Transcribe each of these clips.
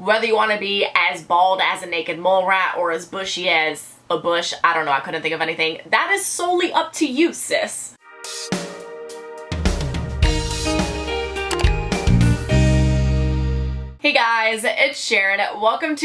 Whether you want to be as bald as a naked mole rat or as bushy as a bush, I don't know, I couldn't think of anything. That is solely up to you, sis. Hey guys, it's Sharon. Welcome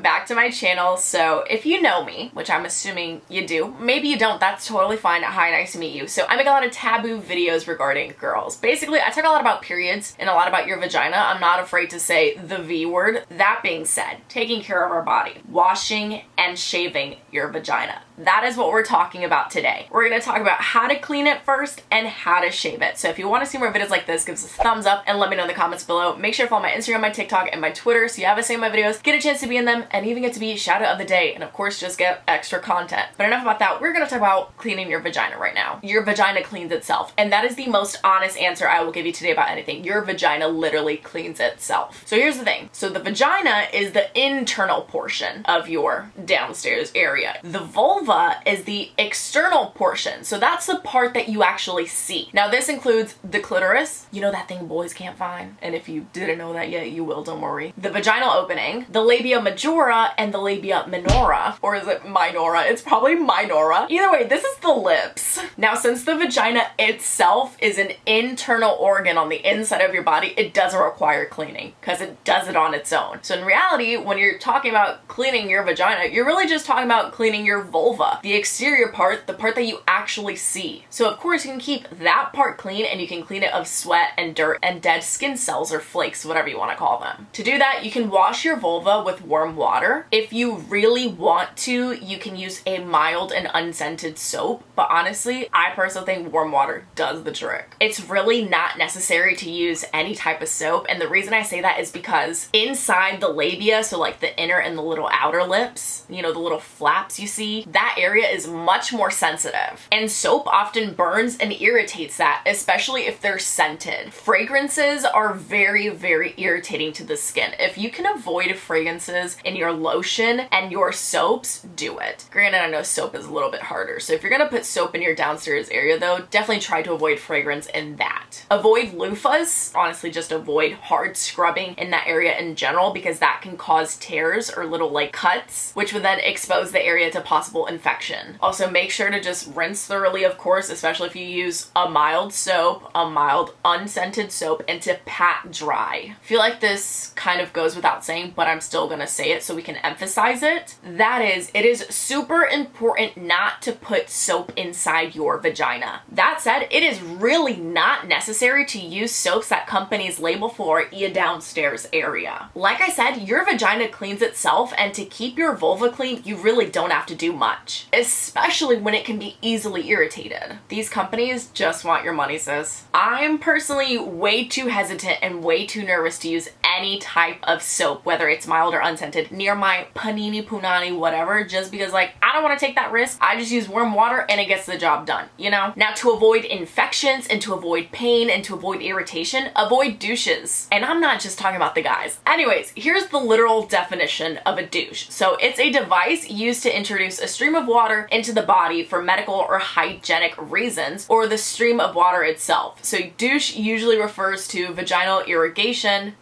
back to my channel. So if you know me, which I'm assuming you do, maybe you don't, that's totally fine. Hi, nice to meet you. So I make a lot of taboo videos regarding girls. Basically, I talk a lot about periods and a lot about your vagina. I'm not afraid to say the V word. That being said, taking care of our body, washing and shaving your vagina. That is what we're talking about today. We're gonna talk about how to clean it first and how to shave it. So if you wanna see more videos like this, give us a thumbs up and let me know in the comments below. Make sure to follow my Instagram, my TikTok, and my Twitter so you have a say in my videos, get a chance to be in them, and even get to be shout out of the day, and of course just get extra content. But enough about that, we're gonna talk about cleaning your vagina right now. Your vagina cleans itself, and that is the most honest answer I will give you today about anything. Your vagina literally cleans itself. So here's the thing. So the vagina is the internal portion of your downstairs area. The vulva is the external portion. So that's the part that you actually see. Now this includes the clitoris. You know that thing boys can't find? And if you didn't know that yet, you will, don't worry. The vaginal opening, the labia majora, and the labia minora. Or is it minora? It's probably minora. Either way, this is the lips. Now since the vagina itself is an internal organ on the inside of your body, it doesn't require cleaning because it does it on its own. So in reality, when you're talking about cleaning your vagina, you're really just talking about cleaning your vulva, the exterior part, the part that you actually see. So of course you can keep that part clean, and you can clean it of sweat and dirt and dead skin cells or flakes, whatever you want to call them. To do that, you can wash your vulva with warm water. If you really want to, you can use a mild and unscented soap, but honestly, I personally think warm water does the trick. It's really not necessary to use any type of soap, and the reason I say that is because inside the labia, so like the inner and the little outer lips, you know, the little flaps you see, that area is much more sensitive, and soap often burns and irritates that, especially if they're scented. Fragrances are very, very irritating to the skin. If you can avoid fragrances in your lotion and your soaps, do it. Granted, I know soap is a little bit harder, so if you're gonna put soap in your downstairs area though, definitely try to avoid fragrance in that. Avoid loofahs. Honestly, just avoid hard scrubbing in that area in general, because that can cause tears or little like cuts, which would then expose the area to possible infection. Also, make sure to just rinse thoroughly, of course, especially if you use a mild soap, a mild unscented soap, and to pat dry. I feel like this kind of goes without saying, but I'm still gonna say it so we can emphasize it. That is, it is super important not to put soap inside your vagina. That said, it is really not necessary to use soaps that companies label for your downstairs area. Like I said, your vagina cleans itself, and to keep your vulva clean, you really don't have to do much, especially when it can be easily irritated. These companies just want your money, sis. I'm personally way too hesitant and way too nervous to use any type of soap, whether it's mild or unscented, near my panini, punani, whatever, just because like, I don't want to take that risk. I just use warm water and it gets the job done, you know? Now to avoid infections and to avoid pain and to avoid irritation, avoid douches. And I'm not just talking about the guys. Anyways, here's the literal definition of a douche. So it's a device used to introduce a stream of water into the body for medical or hygienic reasons, or the stream of water itself. So douche usually refers to vaginal irrigation.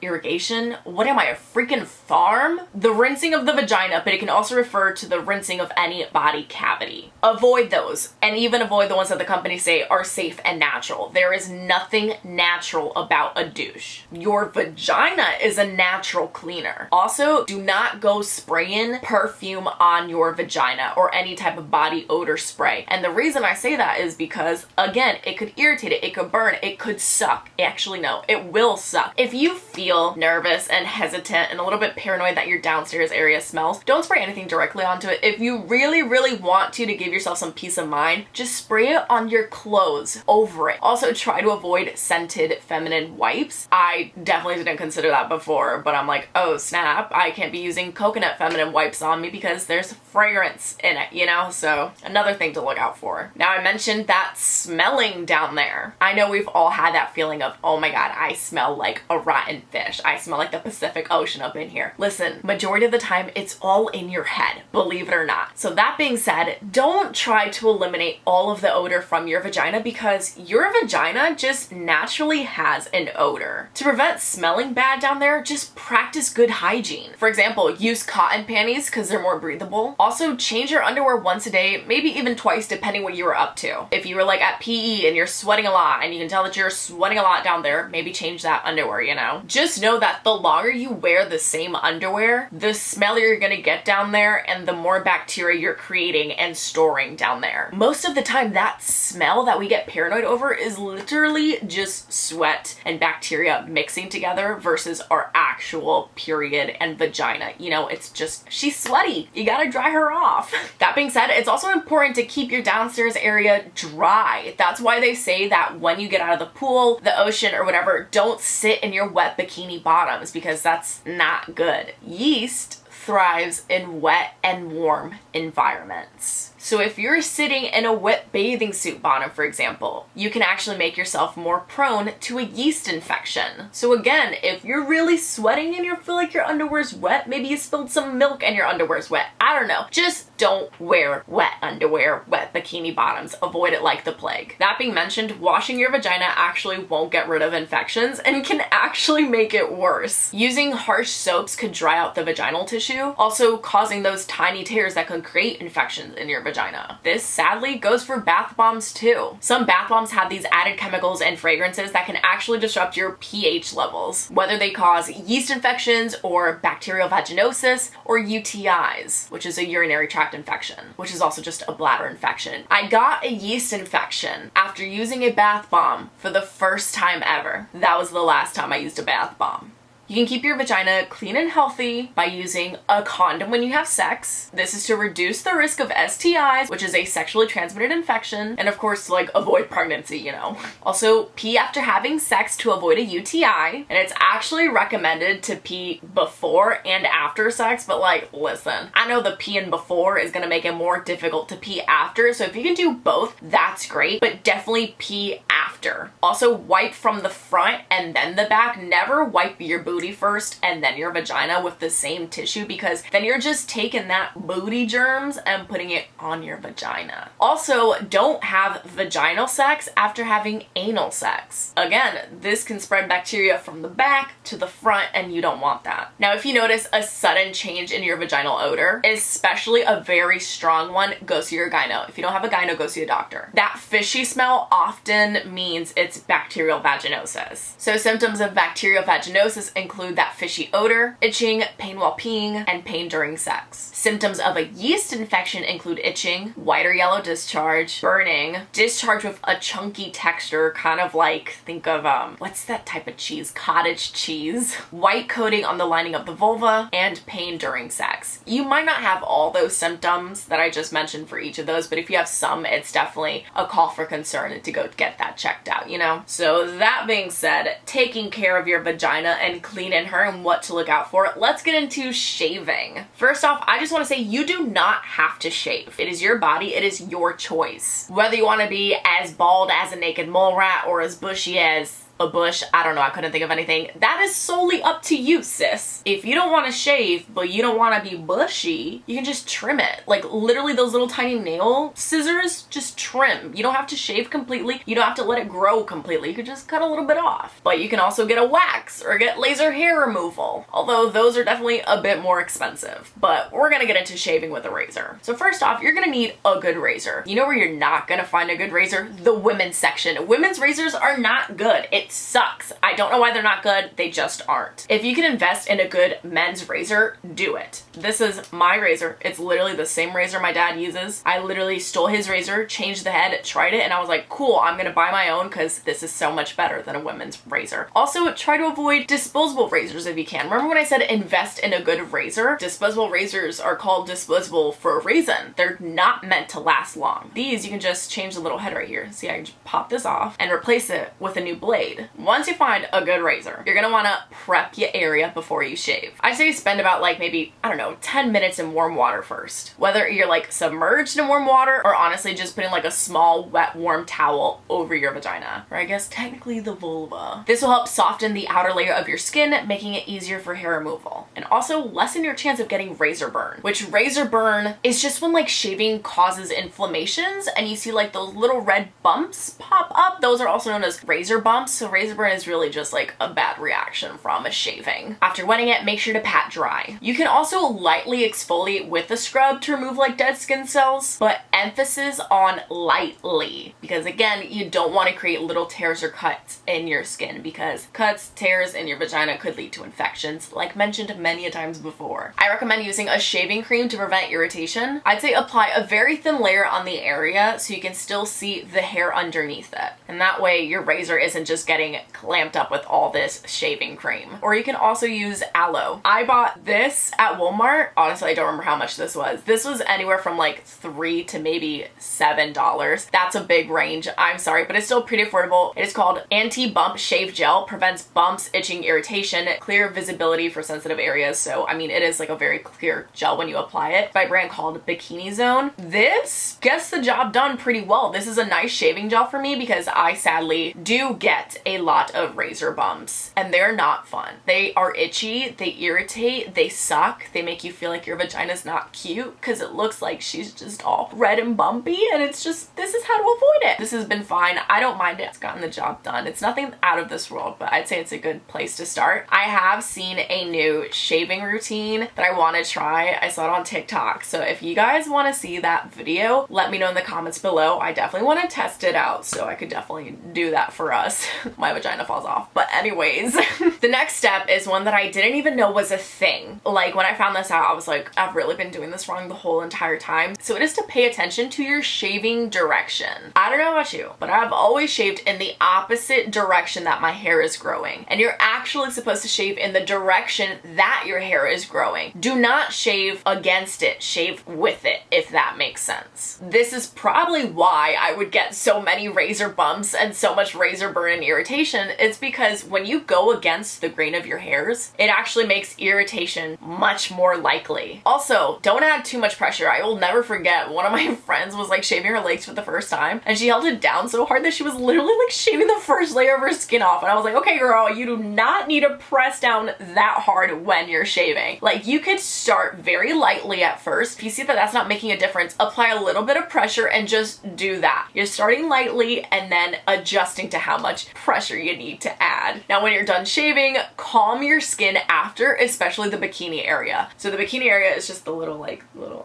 What am I, a freaking farm? The rinsing of the vagina, but it can also refer to the rinsing of any body cavity. Avoid those, and even avoid the ones that the companies say are safe and natural. There is nothing natural about a douche. Your vagina is a natural cleaner. Also, do not go spraying perfume on your vagina or any type of body odor spray. And the reason I say that is because, again, it could irritate it, it could burn, it could suck. Actually, no, it will suck. If you feel nervous and hesitant and a little bit paranoid that your downstairs area smells, don't spray anything directly onto it. If you really, really want to give yourself some peace of mind, just spray it on your clothes over it. Also, try to avoid scented feminine wipes. I definitely didn't consider that before, but I'm like, oh snap, I can't be using coconut feminine wipes on me because there's fragrance in it, you know? So another thing to look out for. Now, I mentioned that smelling down there. I know we've all had that feeling of, oh my god, I smell like a rotten fish. I smell like the Pacific Ocean up in here. Listen, majority of the time it's all in your head, believe it or not. So that being said, don't try to eliminate all of the odor from your vagina because your vagina just naturally has an odor. To prevent smelling bad down there, just practice good hygiene. For example, use cotton panties because they're more breathable. Also, change your underwear once a day, maybe even twice depending what you were up to. If you were like at PE and you're sweating a lot and you can tell that you're sweating a lot down there, maybe change that underwear, you know? Just know that the longer you wear the same underwear, the smellier you're gonna get down there and the more bacteria you're creating and storing down there. Most of the time, that smell that we get paranoid over is literally just sweat and bacteria mixing together versus our actual period and vagina. You know, it's just, she's sweaty. You gotta dry her off. That being said, it's also important to keep your downstairs area dry. That's why they say that when you get out of the pool, the ocean, or whatever, don't sit in your wet bikini bottoms because that's not good. Yeast thrives in wet and warm environments. So if you're sitting in a wet bathing suit bottom, for example, you can actually make yourself more prone to a yeast infection. So again, if you're really sweating and you feel like your underwear's wet, maybe you spilled some milk and your underwear's wet. I don't know. Just don't wear wet underwear, wet bikini bottoms. Avoid it like the plague. That being mentioned, washing your vagina actually won't get rid of infections and can actually make it worse. Using harsh soaps could dry out the vaginal tissue, also causing those tiny tears that can create infections in your vagina. This sadly goes for bath bombs too. Some bath bombs have these added chemicals and fragrances that can actually disrupt your pH levels, whether they cause yeast infections or bacterial vaginosis or UTIs, which is a urinary tract infection, which is also just a bladder infection. I got a yeast infection after using a bath bomb for the first time ever. That was the last time I used a bath bomb. You can keep your vagina clean and healthy by using a condom when you have sex. This is to reduce the risk of STIs, which is a sexually transmitted infection, and of course, like, avoid pregnancy, you know. Also, pee after having sex to avoid a UTI, and it's actually recommended to pee before and after sex, but like, listen, I know the peeing before is gonna make it more difficult to pee after, so if you can do both, that's great, but definitely pee after. Also, wipe from the front and then the back. Never wipe your booty first and then your vagina with the same tissue, because then you're just taking that booty germs and putting it on your vagina. Also, don't have vaginal sex after having anal sex. Again, this can spread bacteria from the back to the front and you don't want that. Now, if you notice a sudden change in your vaginal odor, especially a very strong one, go see your gyno. If you don't have a gyno, go see a doctor. That fishy smell often means it's bacterial vaginosis. So symptoms of bacterial vaginosis include that fishy odor, itching, pain while peeing, and pain during sex. Symptoms of a yeast infection include itching, white or yellow discharge, burning, discharge with a chunky texture, kind of like, think of, what's that type of cheese? Cottage cheese. White coating on the lining of the vulva, and pain during sex. You might not have all those symptoms that I just mentioned for each of those, but if you have some, it's definitely a call for concern to go get that checked out, you know? So that being said, taking care of your vagina and cleaning her and what to look out for, let's get into shaving. First off, I just want to say you do not have to shave. It is your body, it is your choice. Whether you want to be as bald as a naked mole rat or as bushy as a bush, I don't know, I couldn't think of anything. That is solely up to you, sis. If you don't want to shave, but you don't want to be bushy, you can just trim it. Like literally those little tiny nail scissors, just trim. You don't have to shave completely. You don't have to let it grow completely. You could just cut a little bit off. But you can also get a wax or get laser hair removal. Although those are definitely a bit more expensive. But we're gonna get into shaving with a razor. So first off, you're gonna need a good razor. You know where you're not gonna find a good razor? The women's section. Women's razors are not good. It sucks. I don't know why they're not good. They just aren't. If you can invest in a good men's razor, do it. This is my razor. It's literally the same razor my dad uses. I literally stole his razor, changed the head, tried it, and I was like, cool, I'm gonna buy my own because this is so much better than a women's razor. Also, try to avoid disposable razors if you can. Remember when I said invest in a good razor? Disposable razors are called disposable for a reason. They're not meant to last long. These, you can just change the little head right here. See, I can just pop this off and replace it with a new blade. blade. Once you find a good razor, you're gonna wanna prep your area before you shave. I'd say spend about like maybe, I don't know, 10 minutes in warm water first. Whether you're like submerged in warm water or honestly just putting like a small wet warm towel over your vagina, or I guess technically the vulva. This will help soften the outer layer of your skin, making it easier for hair removal, and also lessen your chance of getting razor burn, which razor burn is just when like shaving causes inflammations and you see like those little red bumps pop up. Those are also known as razor bumps. So razor burn is really just like a bad reaction from a shaving. After wetting it, make sure to pat dry. You can also lightly exfoliate with a scrub to remove like dead skin cells, but emphasis on lightly, because again, you don't want to create little tears or cuts in your skin, because cuts, tears in your vagina could lead to infections, like mentioned many a times before. I recommend using a shaving cream to prevent irritation. I'd say apply a very thin layer on the area so you can still see the hair underneath it. And that way your razor isn't just getting clamped up with all this shaving cream. Or you can also use aloe. I bought this at Walmart. Honestly, I don't remember how much this was. This was anywhere from like $3 to maybe $7. That's a big range. I'm sorry, but it's still pretty affordable. It is called Anti-Bump Shave Gel. Prevents bumps, itching, irritation, clear visibility for sensitive areas. So, I mean, it is like a very clear gel when you apply it, by a brand called Bikini Zone. This gets the job done pretty well. This is a nice shaving gel for me because I sadly do get a lot of razor bumps and they're not fun. They are itchy, they irritate, they suck, they make you feel like your vagina's not cute because it looks like she's just all red and bumpy, and it's just, this is how to avoid it. This has been fine. I don't mind it. It's gotten the job done. It's nothing out of this world, but I'd say it's a good place to start. I have seen a new shaving routine that I want to try. I saw it on TikTok. So if you guys want to see that video, let me know in the comments below. I definitely want to test it out, so I could definitely do that for us. My vagina falls off. But anyways, the next step is one that I didn't even know was a thing. Like when I found this out, I was like, I've really been doing this wrong the whole entire time. So it is to pay attention to your shaving direction. I don't know about you, but I've always shaved in the opposite direction that my hair is growing. And you're actually supposed to shave in the direction that your hair is growing. Do not shave against it, shave with it, if that makes sense. This is probably why I would get so many razor bumps and so much razor burn and irritation. It's because when you go against the grain of your hairs, it actually makes irritation much more likely. Also, don't add too much pressure. I will never forget, one of my friends was like shaving her legs for the first time and she held it down so hard that she was literally like shaving the first layer of her skin off. And I was like, okay girl, you do not need to press down that hard when you're shaving. Like, you could start very lightly at first. If you see that that's not making a difference, apply a little bit of pressure and just do that. You're starting lightly and then adjusting to how much pressure you need to add. Now, when you're done shaving, calm your skin after, especially the bikini area. So the bikini area is just the little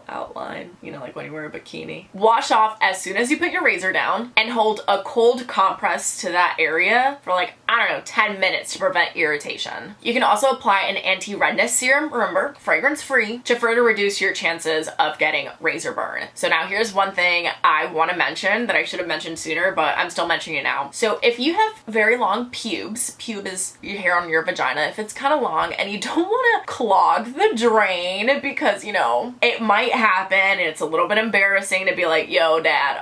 outline, you know, like when you wear a bikini. Wash off as soon as you put your razor down and hold a cold compress to that area for like, I don't know, 10 minutes to prevent irritation. You can also apply an anti-redness serum, remember, fragrance-free, to further reduce your chances of getting razor burn. So now here's one thing I want to mention that I should have mentioned sooner, but I'm still mentioning it now. So if you have very long pubes, pube is your hair on your vagina, if it's kind of long and you don't want to clog the drain because, you know, it might happen and it's a little bit embarrassing to be like, yo dad,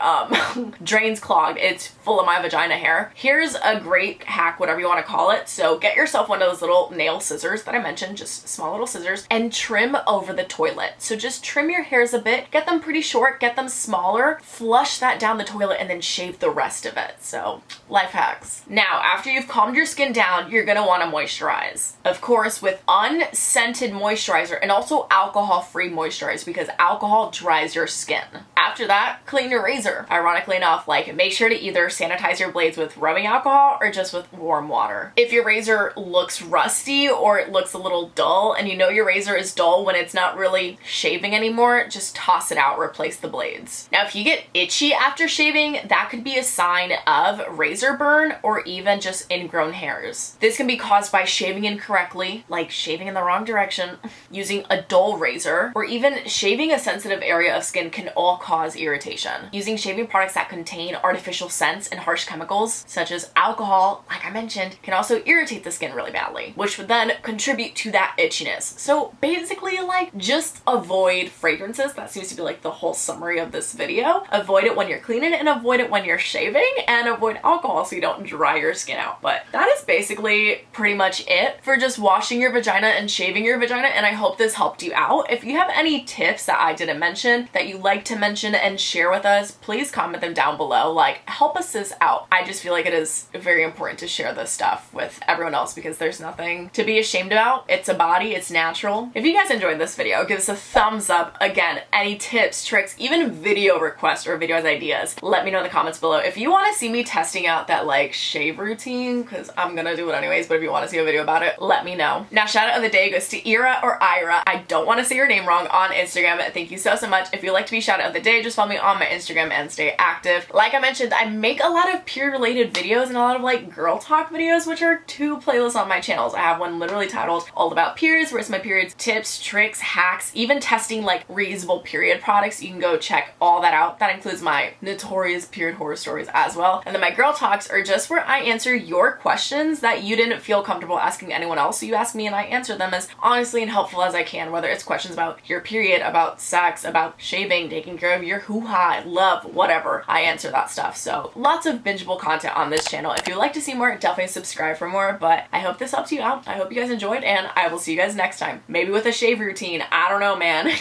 drain's clogged, it's full of my vagina hair. Here's a great hack, whatever you want to call it. So get yourself one of those little nail scissors that I mentioned, just small little scissors, and trim over the toilet. So just trim your hairs a bit, get them pretty short, get them smaller, flush that down the toilet, and then shave the rest of it. So life hacks. Now, after you've calmed your skin down, you're gonna want to moisturize. Of course, with unscented moisturizer and also alcohol-free moisturizer, because alcohol dries your skin. After that, clean your razor. Ironically enough, like, make sure to either sanitize your blades with rubbing alcohol or just with warm water. If your razor looks rusty or it looks a little dull, and you know your razor is dull when it's not really shaving anymore, just toss it out, replace the blades. Now, if you get itchy after shaving, that could be a sign of razor burn or even just ingrown hairs. This can be caused by shaving incorrectly, like shaving in the wrong direction, using a dull razor, or even shaving a sensitive area of skin can all cause irritation. Using shaving products that contain artificial scents and harsh chemicals, such as alcohol, like I mentioned, can also irritate the skin really badly, which would then contribute to that itchiness. So basically, like, just avoid fragrances. That seems to be like the whole summary of this video. Avoid it when you're cleaning and avoid it when you're shaving, and avoid alcohol so you don't dry your skin out. But that is basically pretty much it for just washing your vagina and shaving your vagina, and I hope this helped you out. If you have any tips that I didn't mention that you like to mention and share with us, please comment them down below. Like, help us this out. I just feel like it is very important to share this stuff with everyone else because there's nothing to be ashamed about. It's a body, it's natural. If you guys enjoyed this video, give us a thumbs up. Again, any tips, tricks, even video requests or video ideas, let me know in the comments below. If you want to see me testing out that like shave routine, because I'm gonna do it anyways, but if you want to see a video about it, let me know. Now, shout out of the day goes to Ira or Ira. I don't want to say your name wrong on Instagram. Thank you so much. If you'd like to be shout out of the day, just follow me on my Instagram and stay active. Like I mentioned, I make a lot of period related videos and a lot of like girl talk videos, which are 2 playlists on my channels. I have one literally titled All About Periods, where's my periods tips, tricks, hacks, even testing like reusable period products. You can go check all that out. That includes my notorious period horror stories as well. And then my girl talks are just where I answer your questions that you didn't feel comfortable asking anyone else. So you ask me and I answer them as honestly and helpful as I can, whether it's questions about your period, about sex, about shaving, taking care of your hoo-ha, love, whatever. I answer that stuff. So lots of bingeable content on this channel. If you'd like to see more, definitely subscribe for more. But I hope this helped you out. I hope you guys enjoyed, and I will see you guys next time. Maybe with a shave routine. I don't know, man.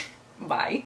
Bye.